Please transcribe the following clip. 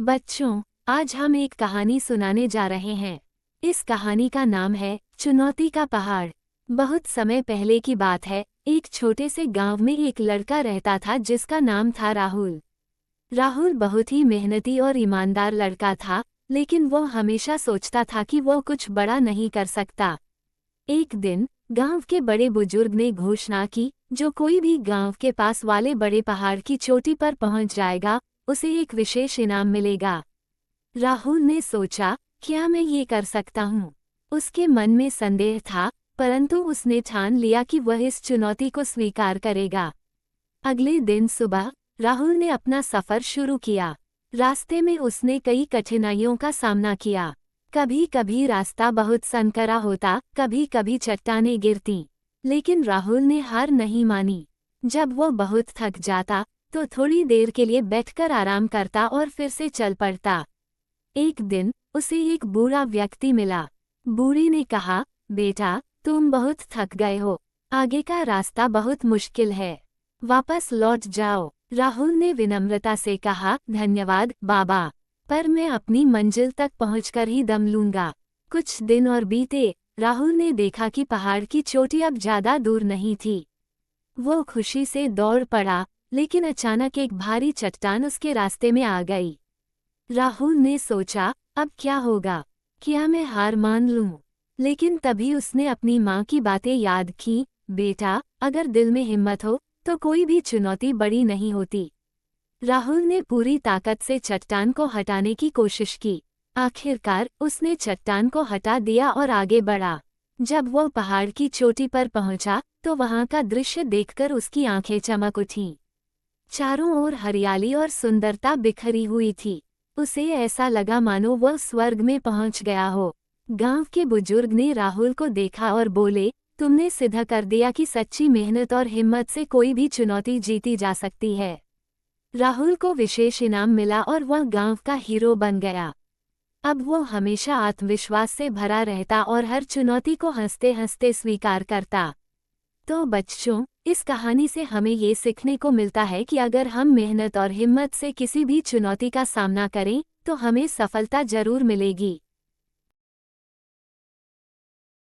बच्चों, आज हम एक कहानी सुनाने जा रहे हैं। इस कहानी का नाम है चुनौती का पहाड़। बहुत समय पहले की बात है। एक छोटे से गांव में एक लड़का रहता था जिसका नाम था राहुल। राहुल बहुत ही मेहनती और ईमानदार लड़का था, लेकिन वो हमेशा सोचता था कि वो कुछ बड़ा नहीं कर सकता। एक दिन गांव के बड़े बुजुर्ग ने घोषणा की, जो कोई भी गांव के पास वाले बड़े पहाड़ की चोटी पर पहुंच जाएगा, उसे एक विशेष इनाम मिलेगा। राहुल ने सोचा, क्या मैं ये कर सकता हूँ? उसके मन में संदेह था, परंतु उसने ठान लिया कि वह इस चुनौती को स्वीकार करेगा। अगले दिन सुबह राहुल ने अपना सफर शुरू किया। रास्ते में उसने कई कठिनाइयों का सामना किया। कभी कभी रास्ता बहुत संकरा होता, कभी कभी चट्टानें गिरती, लेकिन राहुल ने हार नहीं मानी। जब वो बहुत थक जाता तो थोड़ी देर के लिए बैठकर आराम करता और फिर से चल पड़ता। एक दिन उसे एक बूढ़ा व्यक्ति मिला। बूढ़ी ने कहा, बेटा, तुम बहुत थक गए हो, आगे का रास्ता बहुत मुश्किल है, वापस लौट जाओ। राहुल ने विनम्रता से कहा, धन्यवाद बाबा, पर मैं अपनी मंजिल तक पहुंचकर ही दम लूंगा। कुछ दिन और बीते। राहुल ने देखा कि पहाड़ की चोटी अब ज्यादा दूर नहीं थी। वो खुशी से दौड़ पड़ा, लेकिन अचानक एक भारी चट्टान उसके रास्ते में आ गई। राहुल ने सोचा, अब क्या होगा? क्या मैं हार मान लूं? लेकिन तभी उसने अपनी माँ की बातें याद की। बेटा, अगर दिल में हिम्मत हो तो कोई भी चुनौती बड़ी नहीं होती। राहुल ने पूरी ताकत से चट्टान को हटाने की कोशिश की। आखिरकार उसने चट्टान को हटा दिया और आगे बढ़ा। जब वो पहाड़ की चोटी पर पहुंचा तो वहां का दृश्य देखकर उसकी आंखें चमक उठीं। चारों ओर हरियाली और सुंदरता बिखरी हुई थी। उसे ऐसा लगा मानो वह स्वर्ग में पहुंच गया हो। गांव के बुजुर्ग ने राहुल को देखा और बोले, तुमने सिद्ध कर दिया कि सच्ची मेहनत और हिम्मत से कोई भी चुनौती जीती जा सकती है। राहुल को विशेष इनाम मिला और वह गांव का हीरो बन गया। अब वो हमेशा आत्मविश्वास से भरा रहता और हर चुनौती को हंसते हंसते स्वीकार करता। तो बच्चों, इस कहानी से हमें ये सीखने को मिलता है कि अगर हम मेहनत और हिम्मत से किसी भी चुनौती का सामना करें तो हमें सफलता जरूर मिलेगी।